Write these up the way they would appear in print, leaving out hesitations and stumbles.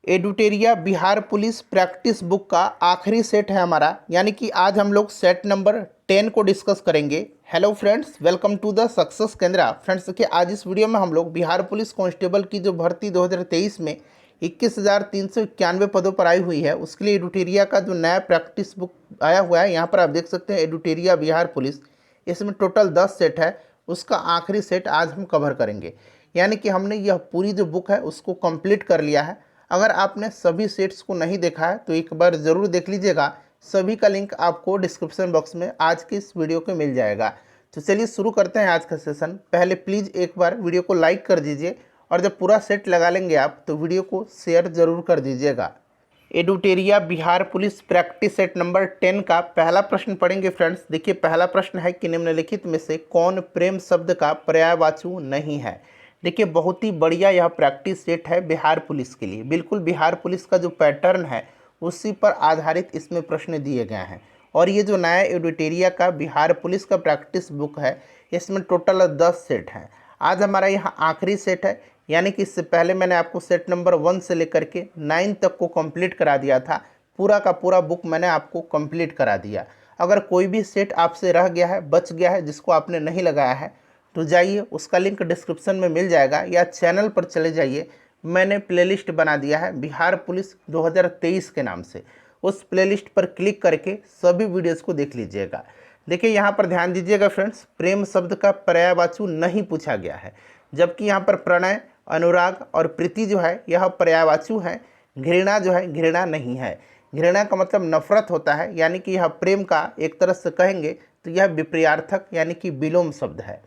एडुटेरिया Bihar police practice book का आखिरी set है हमारा, यानी कि आज हम लोग सेट नंबर 10 को डिस्कस करेंगे। Hello friends, welcome to the success Kendra. Friends देखिए, आज इस वीडियो में हम लोग बिहार पुलिस कांस्टेबल की जो भर्ती 2023 में 21,391 पदों पर आई हुई है, उसके लिए एडुटेरिया का जो नया प्रैक्टिस बुक आया हुआ है, यहाँ पर आप देख सकते हैं एडुटेरिया बिहार पुलिस। इसमें टोटल 10 सेट है, उसका आखिरी सेट आज हम कवर करेंगे। यानी कि हमने यह पूरी जो बुक है उसको कंप्लीट कर लिया है। अगर आपने सभी सेट्स को नहीं देखा है तो एक बार ज़रूर देख लीजिएगा। सभी का लिंक आपको डिस्क्रिप्शन बॉक्स में आज की इस वीडियो के मिल जाएगा। तो चलिए शुरू करते हैं आज का सेशन। पहले प्लीज़ एक बार वीडियो को लाइक कर दीजिए, और जब पूरा सेट लगा लेंगे आप तो वीडियो को शेयर ज़रूर कर दीजिएगा। Edutoria Bihar police practice set number 10 का पहला प्रश्न पढ़ेंगे। फ्रेंड्स देखिए, पहला प्रश्न है कि निम्नलिखित में से कौन प्रेम शब्द का पर्यायवाची नहीं है। देखिए, बहुत ही बढ़िया यह प्रैक्टिस सेट है बिहार पुलिस के लिए। बिल्कुल बिहार पुलिस का जो पैटर्न है उसी पर आधारित इसमें प्रश्न दिए गए हैं। और ये जो नया एडुटेरिया का बिहार पुलिस का प्रैक्टिस बुक है, इसमें टोटल 10 सेट हैं। आज हमारा यहाँ आखिरी सेट है, यानी कि इससे पहले मैंने आपको सेट नंबर 1 से लेकर के 9 तक को कंप्लीट करा दिया था। पूरा का पूरा बुक मैंने आपको कंप्लीट करा दिया। अगर कोई भी सेट आपसे रह गया है, बच गया है, जिसको आपने नहीं लगाया है, तो जाइए, उसका लिंक डिस्क्रिप्शन में मिल जाएगा, या चैनल पर चले जाइए। मैंने प्लेलिस्ट बना दिया है बिहार पुलिस 2023 के नाम से। उस प्लेलिस्ट पर क्लिक करके सभी वीडियोस को देख लीजिएगा। देखिए, यहाँ पर ध्यान दीजिएगा फ्रेंड्स, प्रेम शब्द का पर्यायवाची नहीं पूछा गया है, जबकि यहाँ पर प्रणय, अनुराग और प्रीति जो है यह पर्यायवाची है। घृणा जो है, घृणा नहीं है। घृणा का मतलब नफरत होता है, यानी कि यह प्रेम का एक तरह से कहेंगे तो यह विपर्यार्थक यानी कि विलोम शब्द है।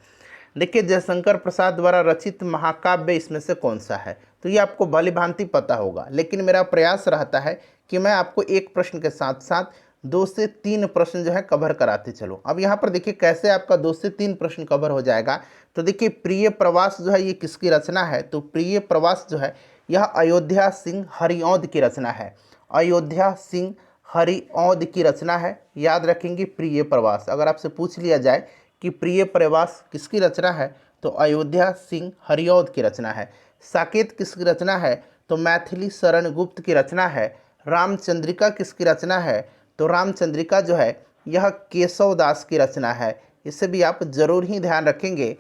देखिए, जयशंकर प्रसाद द्वारा रचित महाकाव्य इसमें से कौन सा है, तो ये आपको भली भांति पता होगा, लेकिन मेरा प्रयास रहता है कि मैं आपको एक प्रश्न के साथ साथ 2 से 3 प्रश्न जो है कवर कराते चलो। अब यहाँ पर देखिए कैसे आपका 2 से 3 प्रश्न कवर हो जाएगा। तो देखिए, प्रिय प्रवास जो है ये किसकी रचना है, तो प्रिय प्रवास जो है यह अयोध्या सिंह हरिऔध की रचना है। अयोध्या सिंह हरिऔध की रचना है, याद रखेंगे प्रिय प्रवास। अगर आपसे पूछ लिया जाए कि प्रिय प्रवास किसकी रचना है, तो अयोध्या सिंह हरिऔध की रचना है। साकेत किसकी रचना है, तो मैथिली शरण गुप्त की रचना है। रामचंद्रिका किसकी रचना है, तो रामचंद्रिका जो है यह केशव दास की रचना है। इसे भी आप जरूर ही ध्यान रखेंगे।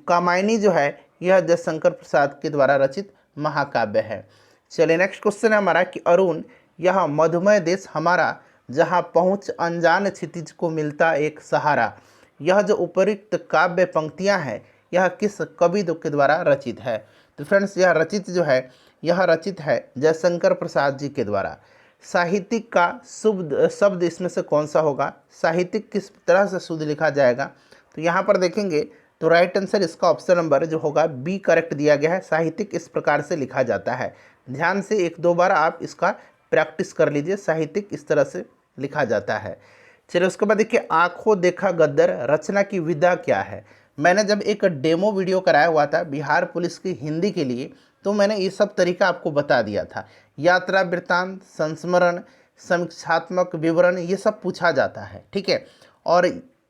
कामायनी जो है यह जयशंकर प्रसाद के द्वारा रचित महाकाव्य है। चलिए, नेक्स्ट क्वेश्चन है हमारा कि अरुण, यह मधुमय देश हमारा, जहाँ पहुँच अनजान क्षितिज को मिलता एक सहारा। यह जो उपयुक्त काव्य पंक्तियां हैं यह किस कवि के द्वारा रचित है, तो फ्रेंड्स यह रचित है जयशंकर प्रसाद जी के द्वारा। साहित्यिक का शुद्ध शब्द इसमें से कौन सा होगा, साहित्यिक किस तरह से शुद्ध लिखा जाएगा, तो यहाँ पर देखेंगे तो राइट आंसर इसका ऑप्शन नंबर जो होगा बी करेक्ट दिया गया है। साहित्यिक इस प्रकार से लिखा जाता है। ध्यान से 1-2 बार आप इसका प्रैक्टिस कर लीजिए, साहित्यिक इस तरह से लिखा जाता है। चलिए, उसके बाद देखिए, आंखों देखा गद्दर रचना की विधा क्या है। मैंने जब एक डेमो वीडियो कराया हुआ था बिहार पुलिस की हिंदी के लिए, तो मैंने ये सब तरीका आपको बता दिया था। यात्रा वृत्तांत, संस्मरण, समीक्षात्मक विवरण, ये सब पूछा जाता है, ठीक है। और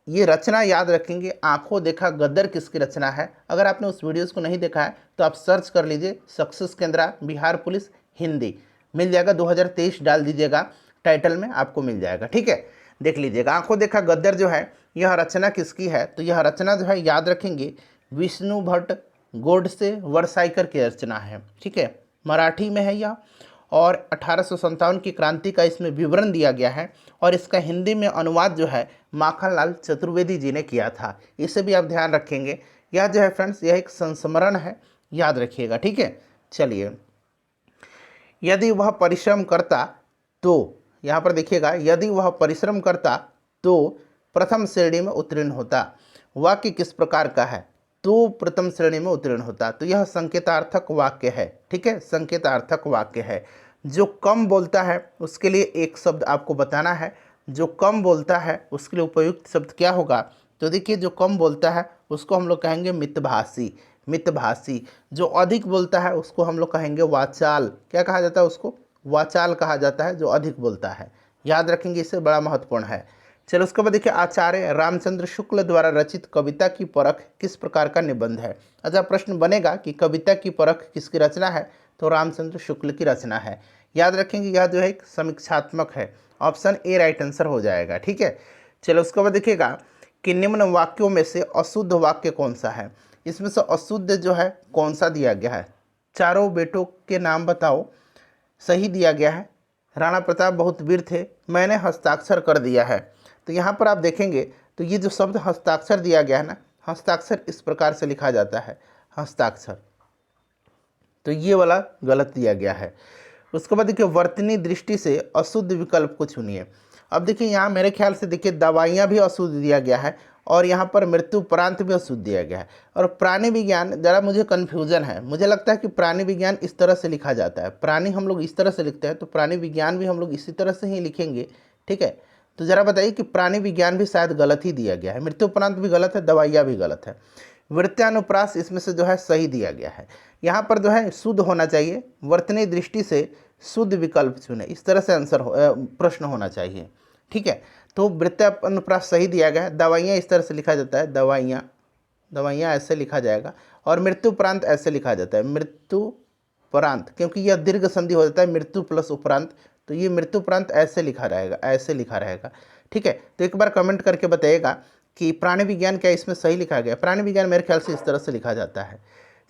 ये रचना याद रखेंगे, आंखों देखा गद्दर किसकी रचना है। अगर आपने उस वीडियोस को नहीं देखा है तो आप सर्च कर लीजिए सक्सेस केंद्रा बिहार पुलिस हिंदी, मिल जाएगा। 2023 डाल दीजिएगा, टाइटल में आपको मिल जाएगा, ठीक है, देख लीजिएगा। आंखों देखा गद्दर जो है यह रचना किसकी है, तो यह रचना जो है याद रखेंगे विष्णु भट्ट गोडसे वरसाइकर की रचना है, ठीक है। मराठी में है यह, और 1857 की क्रांति का इसमें विवरण दिया गया है, और इसका हिंदी में अनुवाद जो है माखनलाल चतुर्वेदी जी ने किया था। इसे भी आप ध्यान रखेंगे। यह जो है फ्रेंड्स यह एक संस्मरण है, याद रखिएगा, ठीक है। चलिए, यदि वह परिश्रम करता तो, यहाँ पर देखिएगा, यदि वह परिश्रम करता तो प्रथम श्रेणी में उत्तीर्ण होता। वाक्य किस प्रकार का है, तो प्रथम श्रेणी में उत्तीर्ण होता, तो यह संकेतार्थक वाक्य है, ठीक है, संकेतार्थक वाक्य है। जो कम बोलता है उसके लिए एक शब्द आपको बताना है। जो कम बोलता है उसके लिए उपयुक्त शब्द क्या होगा, तो देखिए, जो कम बोलता है उसको हम लोग कहेंगे मितभाषी। मितभाषी। जो अधिक बोलता है उसको हम लोग कहेंगे वाचाल। क्या कहा जाता है उसको, वाचाल कहा जाता है, जो अधिक बोलता है। याद रखेंगे, इससे बड़ा महत्वपूर्ण है। चलो, उसके बाद देखिए, आचार्य रामचंद्र शुक्ल द्वारा रचित कविता की परख किस प्रकार का निबंध है। अच्छा, प्रश्न बनेगा कि कविता की परख किसकी रचना है, तो रामचंद्र शुक्ल की रचना है। याद रखेंगे यह जो है एक समीक्षात्मक है। ऑप्शन ए राइट आंसर हो जाएगा। ठीक है, चलो उसके बाद देखिएगा कि निम्न वाक्यों में से अशुद्ध वाक्य कौन सा है। इसमें से अशुद्ध जो है कौन सा दिया गया है। चारों बेटों के नाम बताओ, सही दिया गया है। राणा प्रताप बहुत वीर थे, मैंने हस्ताक्षर कर दिया है। तो यहाँ पर आप देखेंगे तो ये जो शब्द हस्ताक्षर दिया गया है ना, हस्ताक्षर इस प्रकार से लिखा जाता है, हस्ताक्षर, तो ये वाला गलत दिया गया है। उसके बाद देखिए वर्तनी दृष्टि से अशुद्ध विकल्प को चुनिए। अब देखिए यहाँ मेरे ख्याल से देखिए दवाइयाँ भी अशुद्ध दिया गया है और यहाँ पर मृत्यु उपरांत भी अशुद्ध दिया गया है। और प्राणी विज्ञान ज़रा मुझे कन्फ्यूजन है, मुझे लगता है कि प्राणी विज्ञान इस तरह से लिखा जाता है, प्राणी हम लोग इस तरह से लिखते हैं, तो प्राणी विज्ञान भी हम लोग इसी तरह से ही लिखेंगे। ठीक है, तो ज़रा बताइए कि प्राणी विज्ञान भी शायद गलत ही दिया गया है, मृत्यु उपरांत भी गलत है, दवाइयाँ भी गलत है। वृत्यानुप्रास इसमें से जो है सही दिया गया है। यहाँ पर जो है शुद्ध होना चाहिए, वर्तनी दृष्टि से शुद्ध विकल्प चुने, इस तरह से आंसर प्रश्न होना चाहिए। ठीक है, तो वृत्यानुप्रास सही दिया गया है। दवाइयाँ इस तरह से लिखा जाता है, दवाइयाँ, दवाइयाँ ऐसे लिखा जाएगा। और मृत्यु उपरांत ऐसे लिखा जाता है, मृत्यु उपरांत, क्योंकि यह दीर्घ संधि हो जाता है मृत्यु प्लस उपरांत, तो ये मृत्यु उपरांत ऐसे लिखा रहेगा, ऐसे लिखा रहेगा। ठीक है, तो एक बार कमेंट करके बताइएगा कि प्राणी विज्ञान क्या इसमें सही लिखा गया। प्राणी विज्ञान मेरे ख्याल से इस तरह से लिखा जाता है।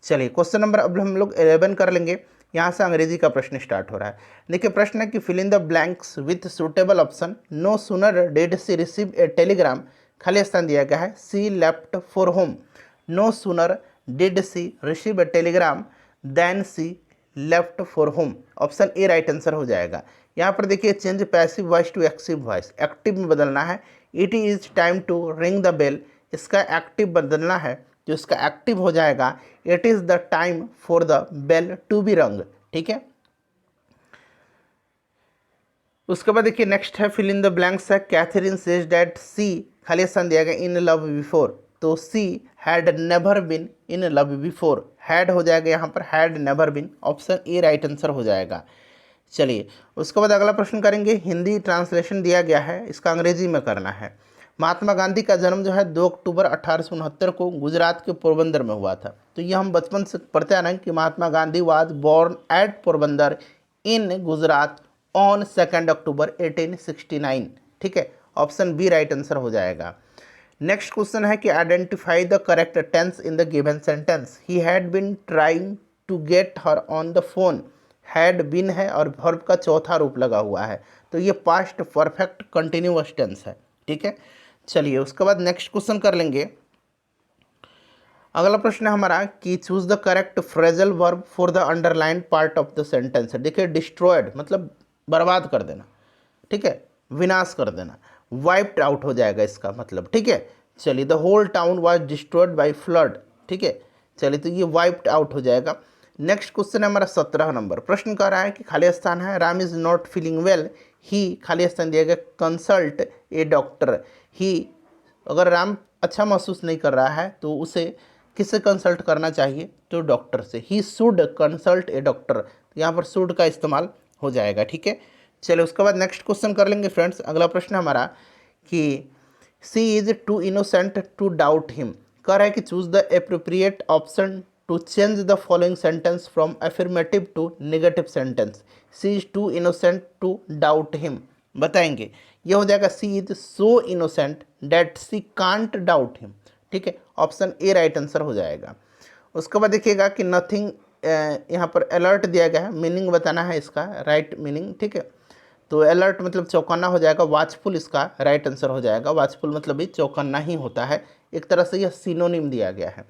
चलिए क्वेश्चन नंबर अब हम लोग 11 कर लेंगे। यहाँ से अंग्रेजी का प्रश्न स्टार्ट हो रहा है। देखिए प्रश्न है कि fill in the blanks with suitable option. No sooner did she receive a telegram, खाली स्थान दिया गया है, she left for home. No sooner did she receive a telegram then she left for home. Option A right answer हो जाएगा। यहाँ पर देखिए change passive voice to active voice, active में बदलना है। It is time to ring the bell, इसका active बदलना है, जो इसका एक्टिव हो जाएगा it is the time for the bell to be rung. ठीक है, उसके बाद देखिए नेक्स्ट है फिल इन द ब्लैंक्स है। कैथरीन सेज डैट सी, खाली स्थान दिया गया इन लव बिफोर, तो she had never been in love before, had हो जाएगा यहाँ पर, had never been. Option A right answer हो जाएगा। चलिए उसके बाद अगला प्रश्न करेंगे, हिंदी ट्रांसलेशन दिया गया है, इसका अंग्रेजी में करना है। महात्मा गांधी का जन्म जो है 2 अक्टूबर 1869 को गुजरात के पोरबंदर में हुआ था। तो ये हम बचपन से पढ़ते आ रहे हैं कि Mahatma Gandhi was born at Porbandar in Gujarat on 2 October 1869। ठीक है, ऑप्शन बी राइट आंसर हो जाएगा। नेक्स्ट क्वेश्चन है कि identify the correct tense in the given sentence. He had been trying to get her on the phone, had been है और verb का चौथा रूप लगा हुआ है, तो ये पास्ट परफेक्ट कंटिन्यूअस टेंस है। ठीक है, चलिए उसके बाद नेक्स्ट क्वेश्चन कर लेंगे। अगला प्रश्न है हमारा कि choose the correct phrasal verb for the underline part of the sentence. देखिए डिस्ट्रॉयड मतलब बर्बाद कर देना, ठीक है, विनाश कर देना, वाइप्ड आउट हो जाएगा इसका मतलब। ठीक है, चलिए the whole town was destroyed by flood. ठीक है, चलिए तो ये वाइप्ड आउट हो जाएगा। नेक्स्ट क्वेश्चन है हमारा 17 नंबर। प्रश्न कह रहा है कि खाली स्थान है Ram is not feeling well, he, खाली स्थान दिया गया कंसल्ट ए डॉक्टर। ही, अगर राम अच्छा महसूस नहीं कर रहा है तो उसे किससे कंसल्ट करना चाहिए, तो डॉक्टर से। He should consult A doctor, तो यहाँ पर शुड का इस्तेमाल हो जाएगा। ठीक है, चलिए उसके बाद नेक्स्ट क्वेश्चन कर लेंगे फ्रेंड्स। अगला प्रश्न हमारा कि she is too innocent to doubt him, कह रहा है कि choose the appropriate option to change the following sentence from affirmative to negative sentence. She is too innocent to doubt him, बताएंगे। ये हो जाएगा she is so innocent that she can't doubt him. ठीक है, ऑप्शन ए राइट आंसर हो जाएगा। उसके बाद देखिएगा कि नथिंग, यहाँ पर अलर्ट दिया गया है, मीनिंग बताना है इसका, राइट मीनिंग। ठीक है, तो अलर्ट मतलब चौकन्ना हो जाएगा, वाचफुल इसका राइट आंसर हो जाएगा। वाचफुल मतलब भी चौकन्ना ही होता है, एक तरह से यह सिनोनिम दिया गया है।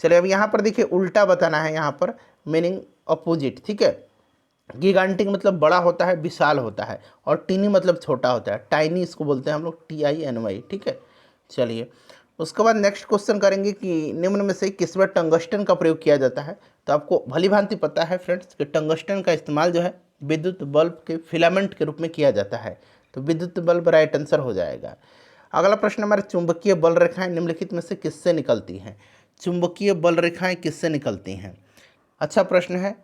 चलिए अब यहाँ पर देखिए उल्टा बताना है, यहाँ पर मीनिंग अपोजिट। ठीक है, गिगांटिक मतलब बड़ा होता है, विशाल होता है, और टीनी मतलब छोटा होता है, टाइनी इसको बोलते हैं हम लोग, TINY। ठीक है, चलिए उसके बाद नेक्स्ट क्वेश्चन करेंगे कि निम्न में से किस में टंगस्टन का प्रयोग किया जाता है। तो आपको भली भांति पता है फ्रेंड्स कि टंगस्टन का इस्तेमाल जो है विद्युत बल्ब के फिलामेंट के रूप में किया जाता है, तो विद्युत बल्ब राइट आंसर हो जाएगा। अगला प्रश्न हमारे चुंबकीय बल रेखाएं निम्नलिखित में से किससे निकलती हैं। चुंबकीय बल रेखाएं किससे निकलती हैं, अच्छा प्रश्न है।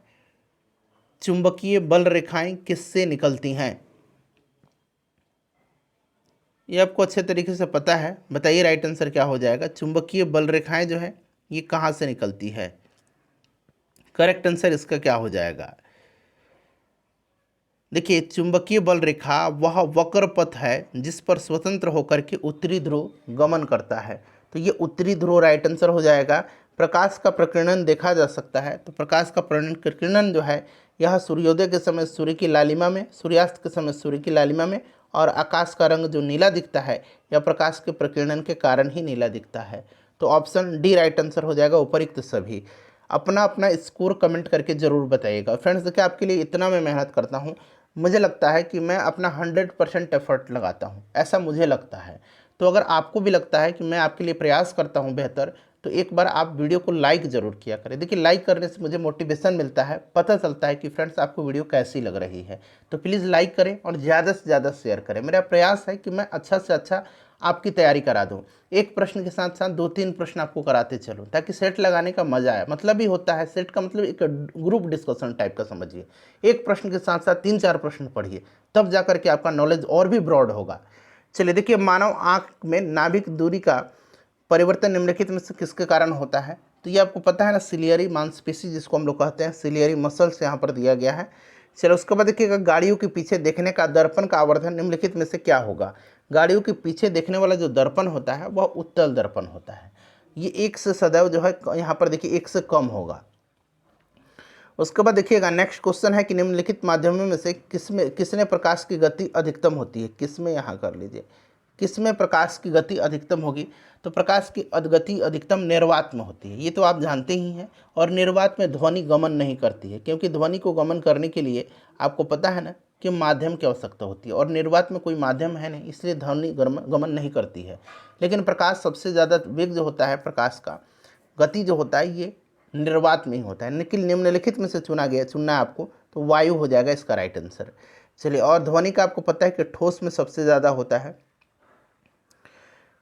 चुंबकीय बल रेखाएं किससे निकलती हैं, ये आपको अच्छे तरीके से पता है, बताइए राइट आंसर क्या हो जाएगा। चुंबकीय बल रेखाएं जो है ये कहाँ से निकलती है, करेक्ट आंसर इसका क्या हो जाएगा? देखिए, चुंबकीय बल रेखा वह वक्र पथ है जिस पर स्वतंत्र होकर के उत्तरी ध्रुव गमन करता है। तो ये उत्तरी ध्रुव राइट आंसर हो जाएगा। प्रकाश का प्रकीर्णन देखा जा सकता है, तो प्रकाश का प्रकीर्णन जो है यह सूर्योदय के समय सूर्य की लालिमा में, सूर्यास्त के समय सूर्य की लालिमा में, और आकाश का रंग जो नीला दिखता है यह प्रकाश के प्रकीर्णन के कारण ही नीला दिखता है। तो ऑप्शन डी राइट आंसर हो जाएगा उपयुक्त सभी। अपना अपना स्कोर कमेंट करके ज़रूर बताइएगा। फ्रेंड्स देखिए, आपके लिए इतना मैं मेहनत करता हूँ, मुझे लगता है कि मैं अपना 100% एफर्ट लगाता हूँ, ऐसा मुझे लगता है। तो अगर आपको भी लगता है कि मैं आपके लिए प्रयास करता हूँ बेहतर, तो एक बार आप वीडियो को लाइक ज़रूर किया करें। देखिए, लाइक करने से मुझे मोटिवेशन मिलता है, पता चलता है कि फ्रेंड्स आपको वीडियो कैसी लग रही है। तो प्लीज़ लाइक करें और ज़्यादा से ज़्यादा शेयर करें। मेरा प्रयास है कि मैं अच्छा से अच्छा आपकी तैयारी करा दूं। एक प्रश्न के साथ साथ 2-3 प्रश्न आपको कराते चलूं, ताकि सेट लगाने का मजा आए। मतलब ही होता है सेट का मतलब एक ग्रुप डिस्कशन टाइप का समझिए। एक प्रश्न के साथ साथ 3-4 प्रश्न पढ़िए, तब जाकर के आपका नॉलेज और भी ब्रॉड होगा। चलिए देखिए, मानव आँख में नाभिक दूरी का परिवर्तन निम्नलिखित में से किसके कारण होता है? तो ये आपको पता है ना, सिलियरी मांसपेशी जिसको हम लोग कहते हैं, सिलियरी मसल्स यहाँ पर दिया गया है। चलो उसके बाद देखिएगा, गाड़ियों के पीछे देखने का दर्पण का आवर्धन निम्नलिखित में से क्या होगा? गाड़ियों के पीछे देखने वाला जो दर्पण होता है वह उत्तल दर्पण होता है। ये 1 से सदैव जो है यहाँ पर देखिए 1 से कम होगा। उसके बाद देखिएगा, नेक्स्ट क्वेश्चन है कि निम्नलिखित माध्यमों में से किसमें प्रकाश की गति अधिकतम होती है? किसमें, यहाँ कर लीजिए, किसमें प्रकाश की गति अधिकतम होगी? तो प्रकाश की गति अधिकतम निर्वात में होती है, ये तो आप जानते ही हैं। और निर्वात में ध्वनि गमन नहीं करती है, क्योंकि ध्वनि को गमन करने के लिए आपको पता है ना कि माध्यम की आवश्यकता होती है, और निर्वात में कोई माध्यम है नहीं, इसलिए ध्वनि गमन नहीं करती है। लेकिन प्रकाश सबसे ज़्यादा वेग जो होता है, प्रकाश का गति जो होता है, ये निर्वात में ही होता है। लेकिन निम्नलिखित में से चुनना है आपको, तो वायु हो जाएगा इसका राइट आंसर। चलिए, और ध्वनि का आपको पता है कि ठोस में सबसे ज़्यादा होता है।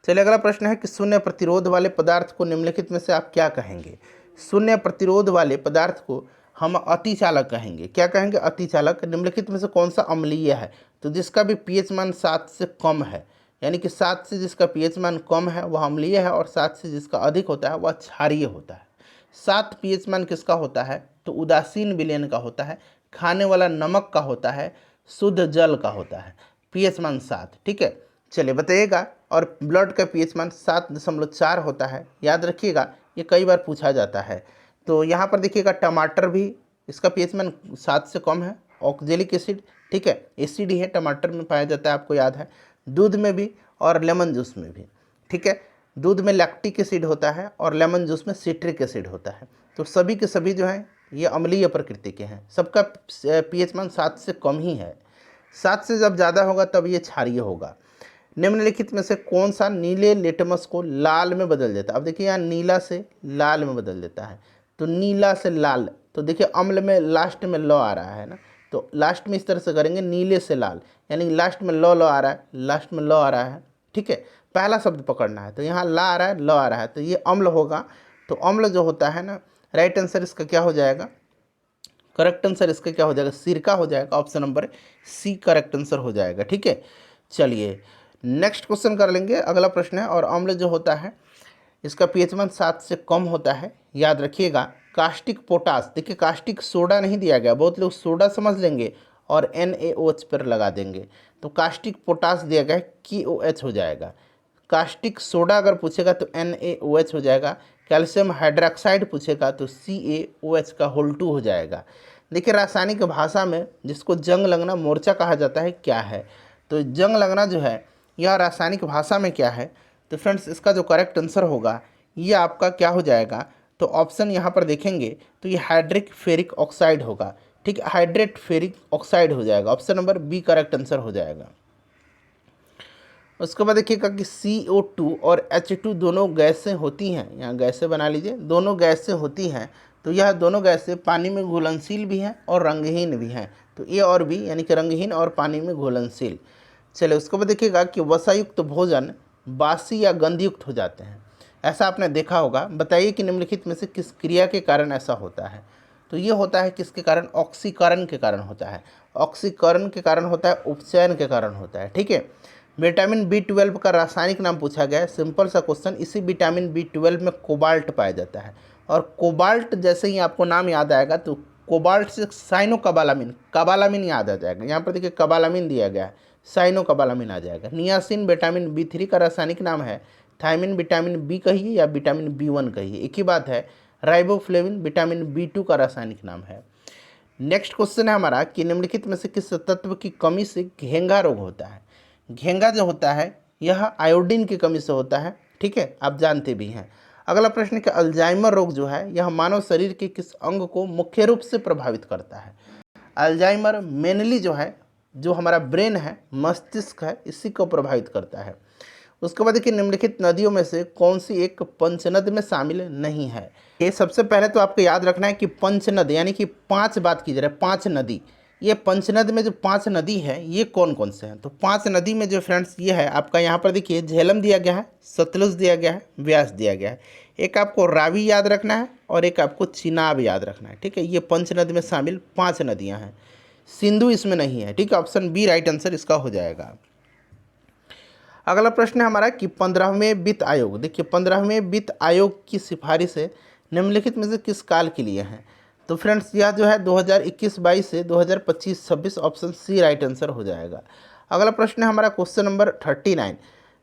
चलिए, अगला प्रश्न है कि शून्य प्रतिरोध वाले पदार्थ को निम्नलिखित में से आप क्या कहेंगे? शून्य प्रतिरोध वाले पदार्थ को हम अतिचालक कहेंगे। क्या कहेंगे? अतिचालक। निम्नलिखित में से कौन सा अम्लीय है? तो जिसका भी पीएच मान 7 से कम है, यानी कि 7 से जिसका पीएच मान कम है वह अम्लीय है, और 7 से जिसका अधिक होता है वह क्षारीय होता है। 7 पीएच मान किसका होता है? तो उदासीन विलयन का होता है, खाने वाला नमक का होता है, शुद्ध जल का होता है। पीएच मान 7, ठीक है। चलिए बताइएगा, और ब्लड का पीएच मान 7.4 होता है, याद रखिएगा, ये कई बार पूछा जाता है। तो यहाँ पर देखिएगा, टमाटर भी, इसका पीएच मान 7 से कम है। ऑक्जेलिक एसिड, ठीक है, एसिड ही है, टमाटर में पाया जाता है, आपको याद है। दूध में भी और लेमन जूस में भी, ठीक है। दूध में लैक्टिक एसिड होता है और लेमन जूस में सिट्रिक एसिड होता है। तो सभी के सभी जो हैं ये अम्लीय प्रकृति के हैं, सबका पीएच मान 7 से कम ही है। 7 से जब ज़्यादा होगा तब ये क्षारीय होगा। निम्नलिखित में से कौन सा नीले लिटमस को लाल में बदल देता है? अब देखिए, यहाँ नीला से लाल में बदल देता है। तो नीला से लाल, तो देखिए अम्ल में लास्ट में ल आ रहा है ना, तो लास्ट में इस तरह से करेंगे, नीले से लाल, यानी लास्ट में ल आ रहा है, लास्ट में ल आ रहा है, ठीक है। पहला शब्द पकड़ना है, तो यहाँ ला आ रहा है, ल आ रहा है, तो ये अम्ल होगा। तो अम्ल जो होता है ना, राइट आंसर इसका क्या हो जाएगा? करेक्ट आंसर इसका क्या हो जाएगा? सिरका हो जाएगा। Option number C correct answer हो जाएगा, ठीक है। चलिए नेक्स्ट क्वेश्चन कर लेंगे। अगला प्रश्न है, और अम्ल जो होता है इसका पीएच मान 7 से कम होता है, याद रखिएगा। कास्टिक पोटास, देखिए कास्टिक सोडा नहीं दिया गया, बहुत लोग सोडा समझ लेंगे और NaOH पर लगा देंगे। तो कास्टिक पोटास दिया गया है, KOH हो जाएगा। कास्टिक सोडा अगर पूछेगा तो NaOH हो जाएगा। कैल्शियम हाइड्रोक्साइड पूछेगा तो CaOH का होल 2 हो जाएगा। देखिए, रासायनिक भाषा में जिसको जंग लगना मोर्चा कहा जाता है, क्या है? तो जंग लगना जो है यह रासायनिक भाषा में क्या है? तो फ्रेंड्स, इसका जो करेक्ट आंसर होगा ये आपका क्या हो जाएगा? तो ऑप्शन यहाँ पर देखेंगे तो ये हाइड्रिक फेरिक ऑक्साइड होगा, ठीक है, हाइड्रेट फेरिक ऑक्साइड हो जाएगा। Option number B correct answer हो जाएगा। उसके बाद देखिएगा कि CO2 और H2 दोनों गैसें होती हैं, यहाँ गैसें बना लीजिए, दोनों गैसें होती हैं। तो यह दोनों गैसें पानी में घुलनशील भी हैं और रंगहीन भी हैं। तो ए और बी, यानी कि रंगहीन और पानी में घुलनशील। चलिए उसके बाद देखिएगा कि वसायुक्त भोजन बासी या गंधयुक्त हो जाते हैं, ऐसा आपने देखा होगा। बताइए कि निम्नलिखित में से किस क्रिया के कारण ऐसा होता है? तो ये होता है किसके कारण? ऑक्सीकरण के कारण होता है। ऑक्सीकरण के कारण होता है, उपचयन के कारण होता है, ठीक है। विटामिन B12 का रासायनिक नाम पूछा गया है, सिंपल सा क्वेश्चन। इसी विटामिन B12 में कोबाल्ट पाया जाता है। और कोबाल्ट जैसे ही आपको नाम याद आएगा तो कोबाल्ट से साइनोकोबालामिन, कबालामिन याद आ जाएगा। यहाँ पर देखिए कबालामिन दिया गया है, साइनोकोबालामिन आ जाएगा। नियासिन विटामिन B3 का रासायनिक नाम है। थायमिन विटामिन बी कहिए या विटामिन B1 कहिए, एक ही बात है। राइबोफ्लेविन विटामिन B2 का रासायनिक नाम है। नेक्स्ट क्वेश्चन है हमारा कि निम्नलिखित में से किस तत्व की कमी से घेंगा रोग होता है। घेंगा जो होता है यह आयोडीन की कमी से होता है, ठीक है, आप जानते भी हैं। अगला प्रश्न कि अल्जाइमर रोग जो है यह मानव शरीर के किस अंग को मुख्य रूप से प्रभावित करता है। अल्जाइमर मेनली जो है, जो हमारा ब्रेन है, मस्तिष्क है, इसी को प्रभावित करता है। उसके बाद देखिए निम्नलिखित नदियों में से कौन सी एक पंचनद में शामिल नहीं है। ये सबसे पहले तो आपको याद रखना है कि पंचनद यानी कि 5 बात की जा रही है, 5 नदी। ये पंचनद में जो 5 नदी है ये कौन कौन से हैं, तो 5 नदी में जो फ्रेंड्स ये है आपका, यहाँ पर देखिए झेलम दिया गया है, सतलुज दिया गया है, व्यास दिया गया है। एक आपको रावी याद रखना है और एक आपको चिनाब याद रखना है, ठीक है। ये पंचनद में शामिल 5 नदियाँ हैं। सिंधु इसमें नहीं है, ठीक है। ऑप्शन बी राइट आंसर इसका हो जाएगा। अगला प्रश्न है हमारा कि 15वें वित्त आयोग, देखिए 15वें वित्त आयोग की सिफारिशें निम्नलिखित में से किस काल के लिए हैं। तो फ्रेंड्स यह जो है 2021-22 से 2025-26, ऑप्शन सी राइट आंसर हो जाएगा। अगला प्रश्न है हमारा क्वेश्चन नंबर 39।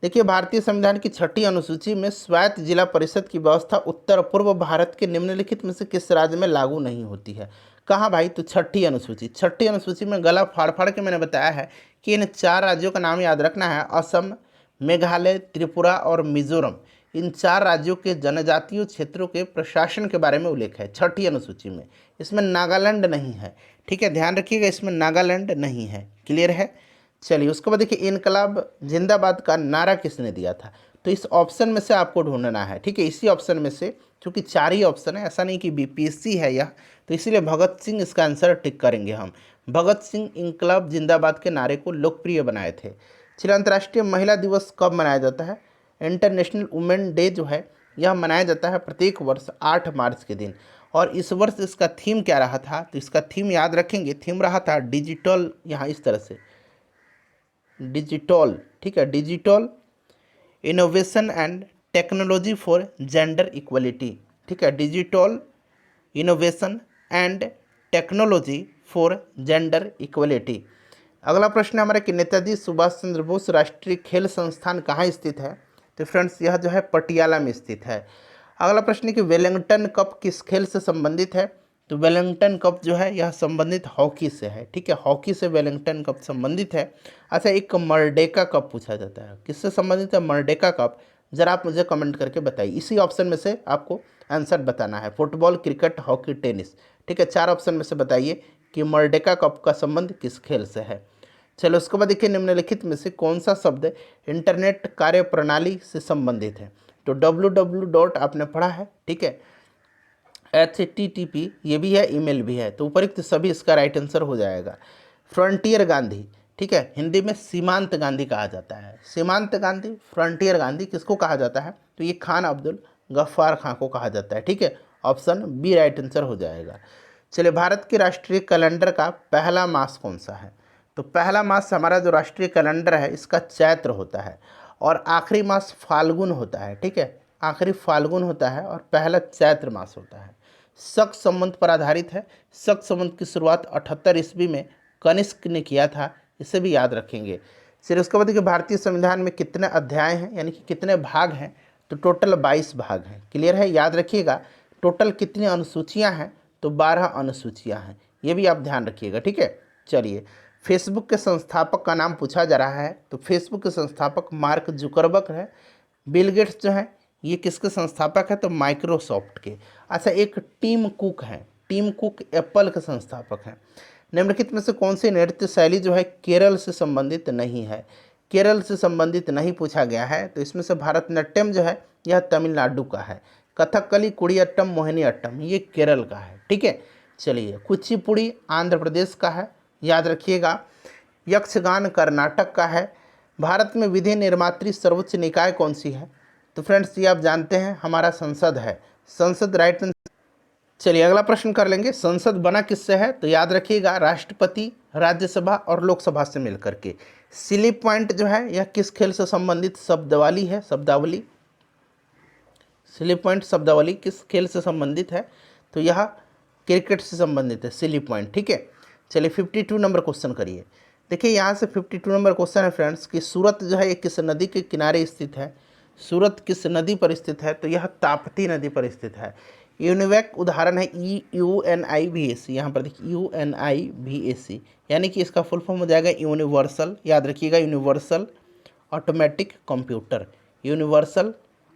देखिए भारतीय संविधान की 6ठी अनुसूची में स्वायत्त जिला परिषद की व्यवस्था उत्तर पूर्व भारत के निम्नलिखित में से किस राज्य में लागू नहीं होती है। कहाँ भाई, तो 6ठी अनुसूची। 6ठी अनुसूची में गला फाड़ फाड़ के मैंने बताया है कि इन 4 राज्यों का नाम याद रखना है। असम, मेघालय, त्रिपुरा और मिजोरम, इन 4 राज्यों के जनजातीय क्षेत्रों के प्रशासन के बारे में उल्लेख है 6ठी अनुसूची में। इसमें नागालैंड नहीं है, ठीक है, ध्यान रखिएगा, इसमें नागालैंड नहीं है। क्लियर है। चलिए उसके बाद देखिए इनकलाब जिंदाबाद का नारा किसने दिया था। तो इस ऑप्शन में से आपको ढूंढना है, ठीक है, इसी ऑप्शन में से, क्योंकि 4 ही ऑप्शन है, ऐसा नहीं कि BPSC है यह, तो इसीलिए भगत सिंह इसका आंसर टिक करेंगे हम। भगत सिंह इनकलाब जिंदाबाद के नारे को लोकप्रिय बनाए थे। चलिए अंतर्राष्ट्रीय महिला दिवस कब मनाया जाता है। इंटरनेशनल वुमेन डे जो है यह मनाया जाता है प्रत्येक वर्ष 8 मार्च के दिन। और इस वर्ष इसका थीम क्या रहा था, तो इसका थीम याद रखेंगे, थीम रहा था डिजिटल, यहाँ इस तरह से डिजिटल, ठीक है, digital innovation and technology for gender equality, ठीक है, digital innovation and technology for gender equality. अगला प्रश्न हमारा कि नेताजी सुभाष चंद्र बोस राष्ट्रीय खेल संस्थान कहाँ स्थित है। तो फ्रेंड्स यह जो है पटियाला में स्थित है। अगला प्रश्न है कि वेलिंगटन कप किस खेल से संबंधित है। तो वेलिंगटन कप जो है यह संबंधित हॉकी से है, ठीक है, हॉकी से वेलिंगटन कप संबंधित है। अच्छा एक मर्डेका कप पूछा जाता है, किससे संबंधित है मर्डेका कप, जरा आप मुझे कमेंट करके बताइए। इसी ऑप्शन में से आपको आंसर बताना है, फुटबॉल, क्रिकेट, हॉकी, टेनिस, ठीक है, 4 ऑप्शन में से बताइए कि मर्डेका कप का संबंध किस खेल से है। चलो उसके बाद देखिए निम्नलिखित में से कौन सा शब्द इंटरनेट कार्य प्रणाली से संबंधित है। तो www आपने पढ़ा है, ठीक है, HTTP ये भी है, ईमेल भी है, तो उपरोक्त सभी इसका राइट आंसर हो जाएगा। फ्रंटियर गांधी, ठीक है, हिंदी में सीमांत गांधी कहा जाता है। सीमांत गांधी, फ्रंटियर गांधी किसको कहा जाता है, तो ये खान अब्दुल गफ्फार खां को कहा जाता है, ठीक है, ऑप्शन बी राइट आंसर हो जाएगा। चलिए भारत के राष्ट्रीय कैलेंडर का पहला मास कौन सा है। तो पहला मास हमारा जो राष्ट्रीय कैलेंडर है इसका चैत्र होता है और आखिरी मास फाल्गुन होता है, ठीक है, आखिरी फाल्गुन होता है और पहला चैत्र मास होता है। शक संबंध पर आधारित है। शक संबंध की शुरुआत 78 ईस्वी में कनिष्क ने किया था, इसे भी याद रखेंगे। फिर उसके बाद देखिए भारतीय संविधान में कितने अध्याय हैं यानी कि कितने भाग हैं। तो टोटल 22 भाग हैं। क्लियर है, याद रखिएगा। टोटल कितनी अनुसूचियाँ हैं, तो 12 अनुसूचियाँ हैं, ये भी आप ध्यान रखिएगा, ठीक है। चलिए फेसबुक के संस्थापक का नाम पूछा जा रहा है। तो फेसबुक के संस्थापक मार्क जुकरबर्ग है। बिल गेट्स जो है ये किसके संस्थापक है, तो माइक्रोसॉफ्ट के। अच्छा एक टीम कुक है, टीम कुक एप्पल के संस्थापक हैं। निम्नलिखित में से कौन सी नृत्य शैली जो है केरल से संबंधित नहीं है। केरल से संबंधित नहीं पूछा गया है, तो इसमें से भारतनाट्यम जो है यह तमिलनाडु का है। कथकली, कुडियाट्टम, मोहिनीअट्टम ये केरल का है, ठीक है। चलिए कुचिपुड़ी आंध्र प्रदेश का है, याद रखिएगा। यक्षगान कर्नाटक का है। भारत में विधि निर्मात्री सर्वोच्च निकाय कौन सी है। तो फ्रेंड्स ये आप जानते हैं हमारा संसद है, संसद राइट आंसर। चलिए अगला प्रश्न कर लेंगे, संसद बना किससे है। तो याद रखिएगा राष्ट्रपति, राज्यसभा और लोकसभा से मिलकर के। स्लिप पॉइंट जो है यह किस खेल से संबंधित शब्दावली है, शब्दावली सिली पॉइंट शब्दावली किस खेल से संबंधित है? तो यह क्रिकेट से संबंधित है, सिली पॉइंट। ठीक है, चलिए 52 नंबर क्वेश्चन करिए। देखिए यहाँ से 52 नंबर क्वेश्चन है फ्रेंड्स कि सूरत जो है ये किस नदी के किनारे स्थित है? सूरत किस नदी पर स्थित है? तो यह ताप्ती नदी पर स्थित है। यूनिवैक उदाहरण है UNIVAC, यहाँ पर देखिए UNIVAC, यानी कि इसका फुल फॉर्म हो जाएगा यूनिवर्सल, याद रखिएगा, universal automatic computer. Universal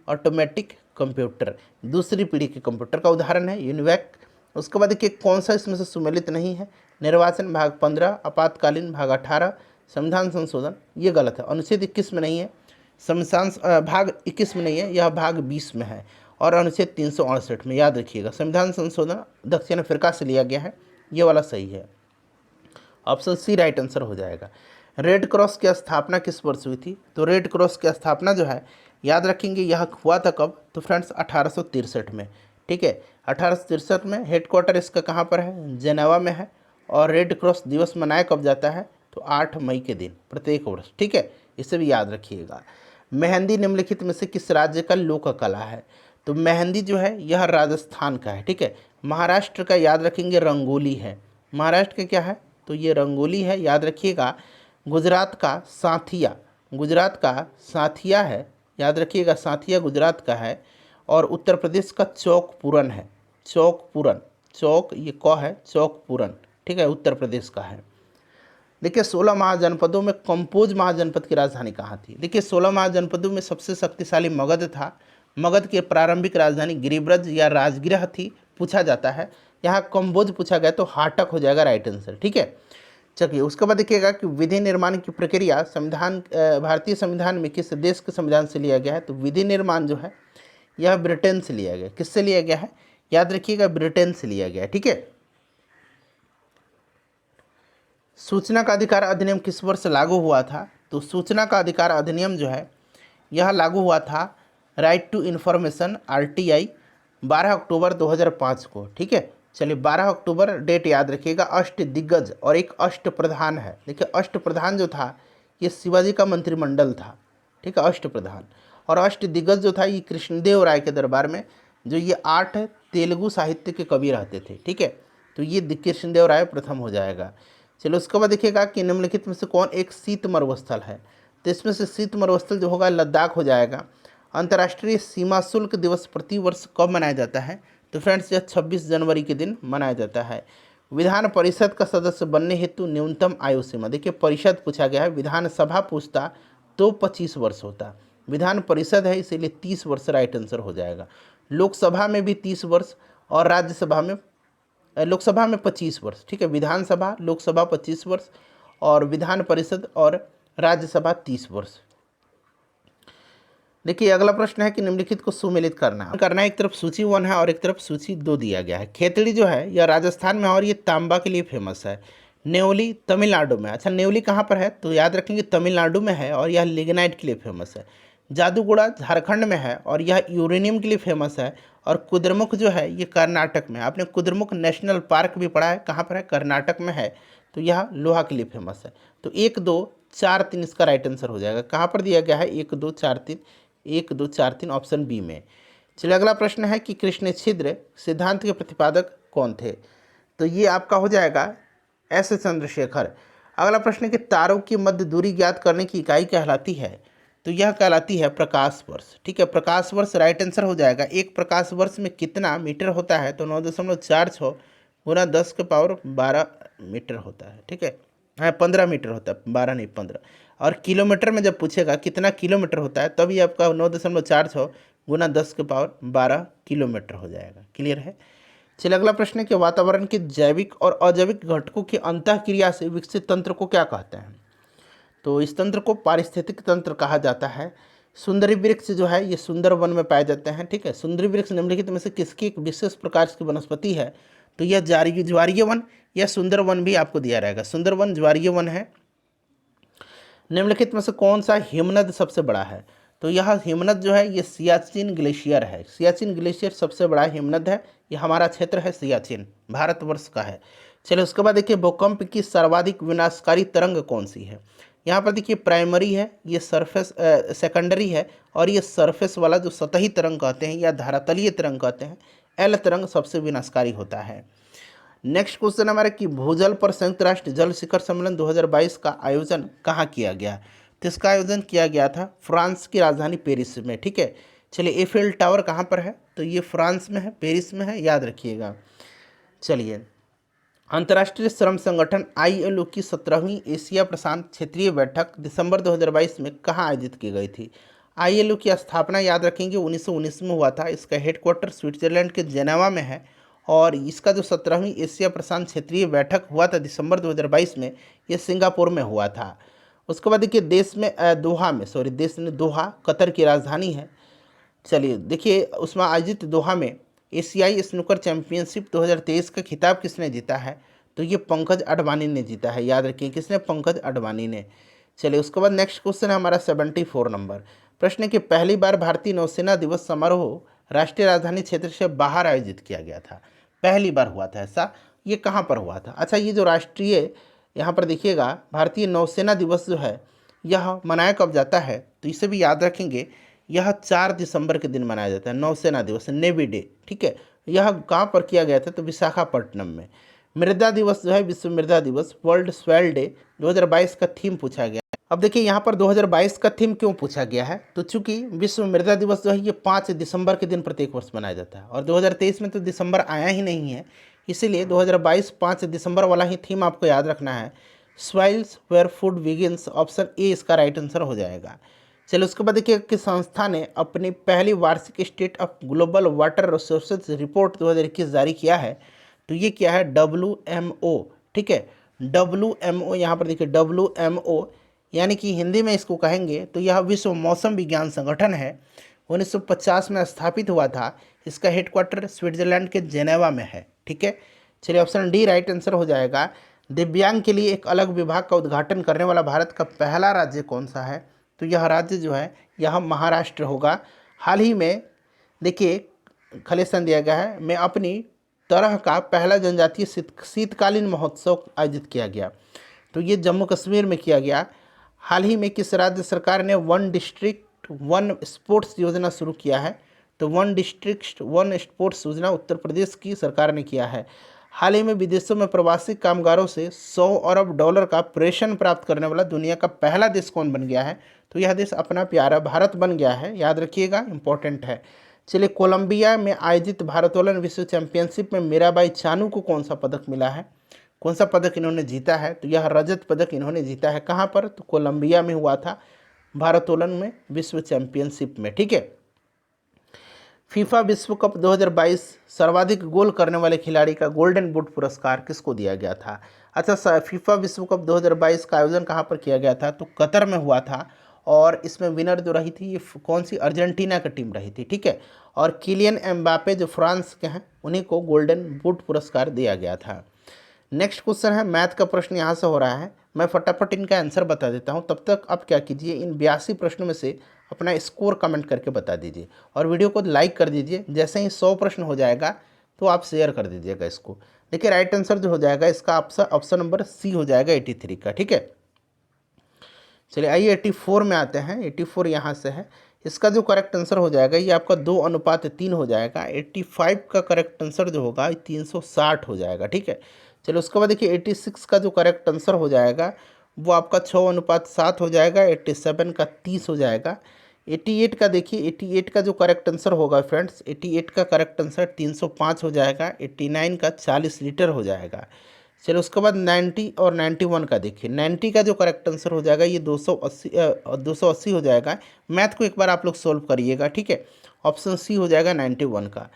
automatic computer दूसरी पीढ़ी के कंप्यूटर का उदाहरण है यूनिवैक। उसके बाद देखिए कौन सा इसमें से सुमेलित नहीं है? निर्वाचन भाग 15, आपातकालीन भाग 18, संविधान संशोधन, ये गलत है। अनुच्छेद 21 में नहीं है, संविधान भाग 21 में नहीं है, यह भाग 20 में है और अनुच्छेद 368 में, याद रखिएगा। संविधान संशोधन दक्षिण अफ्रीका से लिया गया है, ये वाला सही है, ऑप्शन सी राइट आंसर हो जाएगा। रेड क्रॉस की स्थापना किस वर्ष हुई थी? तो रेड क्रॉस की स्थापना जो है याद रखेंगे यह हुआ था कब? तो फ्रेंड्स 1863 में। ठीक है, 1863 में। हेडक्वार्टर इसका कहाँ पर है? जेनेवा में है। और रेड क्रॉस दिवस मनाया कब जाता है? तो 8 मई के दिन प्रत्येक वर्ष। ठीक है, इसे भी याद रखिएगा। मेहंदी निम्नलिखित में से किस राज्य का लोक कला है? तो मेहंदी जो है यह राजस्थान का है। ठीक है, महाराष्ट्र का याद रखेंगे रंगोली है। महाराष्ट्र का क्या है? तो ये रंगोली है, याद रखिएगा। गुजरात का साथिया, गुजरात का साथिया है, याद रखिएगा, साथिया गुजरात का है। और उत्तर प्रदेश का चौक पूरन है, चौक पूरन, चौक ये क है, चौक पूरन। ठीक है, उत्तर प्रदेश का है। देखिए 16 महाजनपदों में कंपोज महाजनपद की राजधानी कहाँ थी? देखिए 16 महाजनपदों में सबसे शक्तिशाली मगध था। मगध की प्रारंभिक राजधानी गिरिब्रज या राजगृह थी, पूछा जाता है। यहाँ कंबोज पूछा गया तो हाटक हो जाएगा राइट आंसर। ठीक है, चलिए उसके बाद देखिएगा कि विधि निर्माण की प्रक्रिया संविधान भारतीय संविधान में किस देश के संविधान से लिया गया है? तो विधि निर्माण जो है यह ब्रिटेन से लिया गया। किससे लिया गया है? याद रखिएगा, ब्रिटेन से लिया गया है। ठीक है, सूचना का अधिकार अधिनियम किस वर्ष लागू हुआ था? तो सूचना का अधिकार अधिनियम जो है यह लागू हुआ था राइट टू इन्फॉर्मेशन RTI 12 अक्टूबर 2005 को। ठीक है, चलिए 12 अक्टूबर डेट याद रखिएगा। अष्ट दिग्गज और एक अष्ट प्रधान है। देखिए अष्ट प्रधान जो था ये शिवाजी का मंत्रिमंडल था। ठीक है, अष्ट प्रधान। और अष्ट दिग्गज जो था ये कृष्णदेव राय के दरबार में जो ये 8 तेलुगु साहित्य के कवि रहते थे। ठीक है, तो ये कृष्णदेव राय प्रथम हो जाएगा। चलो उसके बाद देखिएगा कि निम्नलिखित में से कौन एक शीत मरुस्थल है? तो इसमें से शीत मरुस्थल जो होगा लद्दाख हो जाएगा। अंतर्राष्ट्रीय सीमा शुल्क दिवस प्रतिवर्ष कब मनाया जाता है? तो फ्रेंड्स यह 26 जनवरी के दिन मनाया जाता है। विधान परिषद का सदस्य बनने हेतु न्यूनतम आयु सीमा, देखिए परिषद पूछा गया है, विधानसभा पूछता तो 25 वर्ष होता। विधान परिषद है इसीलिए 30 वर्ष राइट आंसर हो जाएगा। लोकसभा में भी 30 वर्ष और राज्यसभा में, लोकसभा में 25 वर्ष। ठीक है, विधानसभा लोकसभा 25 वर्ष और विधान परिषद और राज्यसभा 30 वर्ष। देखिए अगला प्रश्न है कि निम्नलिखित को सुमेलित करना है। एक तरफ सूची 1 है और एक तरफ सूची 2 दिया गया है। खेतड़ी जो है यह राजस्थान में और ये तांबा के लिए फेमस है। नेवली तमिलनाडु में, अच्छा नेवली कहाँ पर है? तो याद रखेंगे तमिलनाडु में है और यह लिग्नाइट के लिए फेमस है। जादूगोड़ा झारखंड में है और यह यूरेनियम के लिए फेमस है। और कुद्रेमुख जो है ये कर्नाटक में। आपने कुद्रेमुख नेशनल पार्क भी पढ़ा है, कहाँ पर है? कर्नाटक में है। तो यह लोहा के लिए फेमस है। तो 1 2 4 3 इसका राइट आंसर हो जाएगा। कहाँ पर दिया गया है? 1 2 4 3, 1 2 4 3 ऑप्शन बी में। चलिए अगला प्रश्न है कि कृष्ण छिद्र सिद्धांत के प्रतिपादक कौन थे? तो ये आपका हो जाएगा S चंद्रशेखर। अगला प्रश्न है कि तारों की मध्य दूरी ज्ञात करने की इकाई कहलाती है? तो यह कहलाती है प्रकाश वर्ष। ठीक है, प्रकाश वर्ष राइट आंसर हो जाएगा। एक प्रकाश वर्ष में कितना मीटर होता है? तो 9.46 गुना 10 के पावर 12 मीटर होता है। ठीक है, हाँ 15 मीटर होता है, 12 नहीं 15। और किलोमीटर में जब पूछेगा कितना किलोमीटर होता है तब ये आपका 9.46 गुना 10 के पावर 12 किलोमीटर हो जाएगा। क्लियर है? चलिए अगला प्रश्न है कि वातावरण के जैविक और अजैविक घटकों की अंतःक्रिया से विकसित तंत्र को क्या कहते हैं? तो इस तंत्र को पारिस्थितिक तंत्र कहा जाता है। सुंदरी वृक्ष जो है ये सुंदर वन में पाए जाते हैं। ठीक है, सुंदरी वृक्ष निम्नलिखित में से किसकी एक विशेष प्रकार की वनस्पति है? तो यह ज्वारीय वन या सुंदर वन भी आपको दिया रहेगा। सुंदर वन ज्वारीय वन है। निम्नलिखित में से कौन सा हिमनद सबसे बड़ा है? तो यह हिमनद जो है ये सियाचिन ग्लेशियर है। सियाचिन ग्लेशियर सबसे बड़ा हिमनद है। ये हमारा क्षेत्र है सियाचिन, भारतवर्ष का है। चलिए उसके बाद देखिए भूकंप की सर्वाधिक विनाशकारी तरंग कौन सी है? यहाँ पर देखिए प्राइमरी है, ये सरफेस सेकेंडरी है, और ये सरफेस वाला जो सतही तरंग कहते हैं या धरातलीय तरंग कहते हैं, एल तरंग सबसे विनाशकारी होता है। नेक्स्ट क्वेश्चन हमारा कि भूजल पर संयुक्त राष्ट्र जल शिखर सम्मेलन 2022 का आयोजन कहाँ किया गया। तो इसका आयोजन किया गया था फ्रांस की राजधानी पेरिस में। ठीक है, चलिए एफिल टावर कहाँ पर है, तो ये फ्रांस में है, पेरिस में है, याद रखिएगा। चलिए, अंतर्राष्ट्रीय श्रम संगठन ILO की 17वीं एशिया प्रशांत क्षेत्रीय बैठक दिसंबर 2022 में कहाँ आयोजित की गई थी। ILO की स्थापना याद रखेंगे 1919 में हुआ था। इसका हेडक्वार्टर स्विट्जरलैंड के जेनेवा में है, और इसका जो 17वीं एशिया प्रशांत क्षेत्रीय बैठक हुआ था दिसंबर 2022 में, ये सिंगापुर में हुआ था। उसके बाद देखिए देश ने दोहा कतर की राजधानी है। चलिए देखिए, उसमें आयोजित दोहा में एशियाई स्नूकर चैंपियनशिप 2023 का खिताब किसने जीता है, तो ये पंकज अडवाणी ने जीता है। याद रखिए किसने, पंकज अडवाणी ने। चलिए उसके बाद नेक्स्ट क्वेश्चन है हमारा 74 नंबर प्रश्न है कि पहली बार भारतीय नौसेना दिवस समारोह राष्ट्रीय राजधानी क्षेत्र से बाहर आयोजित किया गया था। पहली बार हुआ था ऐसा, ये कहाँ पर हुआ था। अच्छा, ये जो राष्ट्रीय, यहाँ पर देखिएगा भारतीय नौसेना दिवस जो है यह मनाया कब जाता है, तो इसे भी याद रखेंगे। यह 4 दिसंबर के दिन मनाया जाता है, नौसेना दिवस, नेवी डे। ठीक है, यह कहाँ पर किया गया था, तो विशाखापट्टनम में। मृदा दिवस जो है, विश्व मृदा दिवस, वर्ल्ड सॉइल डे 2022 का थीम पूछा गया। अब देखिए यहाँ पर 2022 का थीम क्यों पूछा गया है, तो चूंकि विश्व मृदा दिवस जो है ये 5 दिसंबर के दिन प्रत्येक वर्ष मनाया जाता है, और 2023 में तो दिसंबर आया ही नहीं है, इसीलिए 2022 5 दिसंबर वाला ही थीम आपको याद रखना है। Soils where food begins, option A इसका राइट आंसर हो जाएगा। चलिए उसके बाद देखिए कि संस्था ने अपनी पहली वार्षिक state of global water resources report 2021 जारी किया है। तो ये क्या है, WMO। ठीक है, WMO, यहाँ पर देखिए WMO यानी कि हिंदी में इसको कहेंगे तो यह विश्व मौसम विज्ञान संगठन है। 1950 में स्थापित हुआ था। इसका हेडक्वार्टर स्विट्जरलैंड के जेनेवा में है। ठीक है, चलिए ऑप्शन डी राइट आंसर हो जाएगा। दिव्यांग के लिए एक अलग विभाग का उद्घाटन करने वाला भारत का पहला राज्य कौन सा है, तो यह राज्य जो है यह महाराष्ट्र होगा। हाल ही में देखिए खलिस्तान दिया गया है में अपनी तरह का पहला जनजातीय शीतकालीन महोत्सव आयोजित किया गया, तो ये जम्मू कश्मीर में किया गया। हाल ही में किस राज्य सरकार ने 1 डिस्ट्रिक्ट 1 स्पोर्ट्स योजना शुरू किया है, तो 1 डिस्ट्रिक्ट 1 स्पोर्ट्स योजना उत्तर प्रदेश की सरकार ने किया है। हाल ही में विदेशों में प्रवासी कामगारों से $100 अरब का प्रेषण प्राप्त करने वाला दुनिया का पहला देश कौन बन गया है, तो यह देश अपना प्यारा भारत बन गया है। याद रखिएगा, इंपॉर्टेंट है। चलिए कोलंबिया में आयोजित भारोत्तोलन विश्व चैंपियनशिप में मीराबाई चानू को कौन सा पदक मिला है, कौन सा पदक इन्होंने जीता है, तो यह रजत पदक इन्होंने जीता है। कहाँ पर, तो कोलंबिया में हुआ था भारोत्तोलन में विश्व चैंपियनशिप में। ठीक है, फीफा विश्व कप 2022 सर्वाधिक गोल करने वाले खिलाड़ी का गोल्डन बूट पुरस्कार किसको दिया गया था। अच्छा, फीफा विश्व कप 2022 का आयोजन कहाँ पर किया गया था, तो कतर में हुआ था, और इसमें विनर जो रही थी ये कौन सी, अर्जेंटीना की टीम रही थी। ठीक है, और किलियन एम्बापे जो फ्रांस के हैं उन्हीं को गोल्डन बूट पुरस्कार दिया गया था। नेक्स्ट क्वेश्चन है मैथ का प्रश्न यहाँ से हो रहा है, मैं फटाफट इनका आंसर बता देता हूँ। तब तक आप क्या कीजिए, इन 82 प्रश्नों में से अपना स्कोर कमेंट करके बता दीजिए, और वीडियो को लाइक कर दीजिए। जैसे ही 100 प्रश्न हो जाएगा तो आप शेयर कर दीजिएगा इसको। देखिए राइट आंसर जो हो जाएगा इसका ऑप्शन नंबर सी हो जाएगा 83 का। ठीक है, चलिए आइए 84 में आते हैं। 84 यहाँ से है, इसका जो करेक्ट आंसर हो जाएगा ये आपका 2:3 हो जाएगा। 85 का करेक्ट आंसर जो होगा 360 हो जाएगा। ठीक है, चलो उसके बाद देखिए 86 का जो करेक्ट आंसर हो जाएगा वो आपका 6:7 हो जाएगा। 87 का 30 हो जाएगा। 88 का देखिए, 88 का जो करेक्ट आंसर होगा फ्रेंड्स, 88 का करेक्ट आंसर 305 हो जाएगा। 89 का 40 लीटर हो जाएगा। चलो उसके बाद 90 और 91 का देखिए, 90 का जो करेक्ट आंसर हो जाएगा ये 280 हो जाएगा। मैथ को एक बार आप लोग सोल्व करिएगा। ठीक है, ऑप्शन सी हो जाएगा 91 का।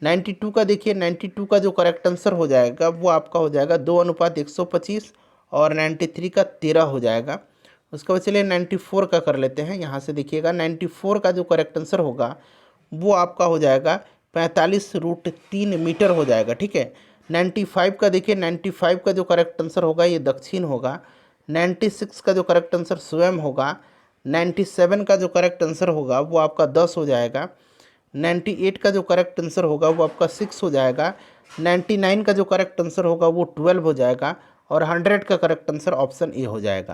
92 का देखिए, 92 का जो करेक्ट आंसर हो जाएगा वो आपका हो जाएगा 2:125, और 93 का 13 हो जाएगा। उसके बाद चलिए 94 का कर लेते हैं। यहाँ से देखिएगा 94 का जो करेक्ट आंसर होगा वो आपका हो जाएगा 45√3 मीटर हो जाएगा। ठीक है, 95 का देखिए, 95 का जो करेक्ट आंसर होगा ये दक्षिण होगा। 96 का जो करेक्ट आंसर स्वयं होगा। 97 का जो करेक्ट आंसर होगा वो आपका 10 हो जाएगा। 98 का जो करेक्ट आंसर होगा वो आपका 6 हो जाएगा। 99 का जो करेक्ट आंसर होगा वो 12 हो जाएगा, और 100 का करेक्ट आंसर ऑप्शन ए हो जाएगा।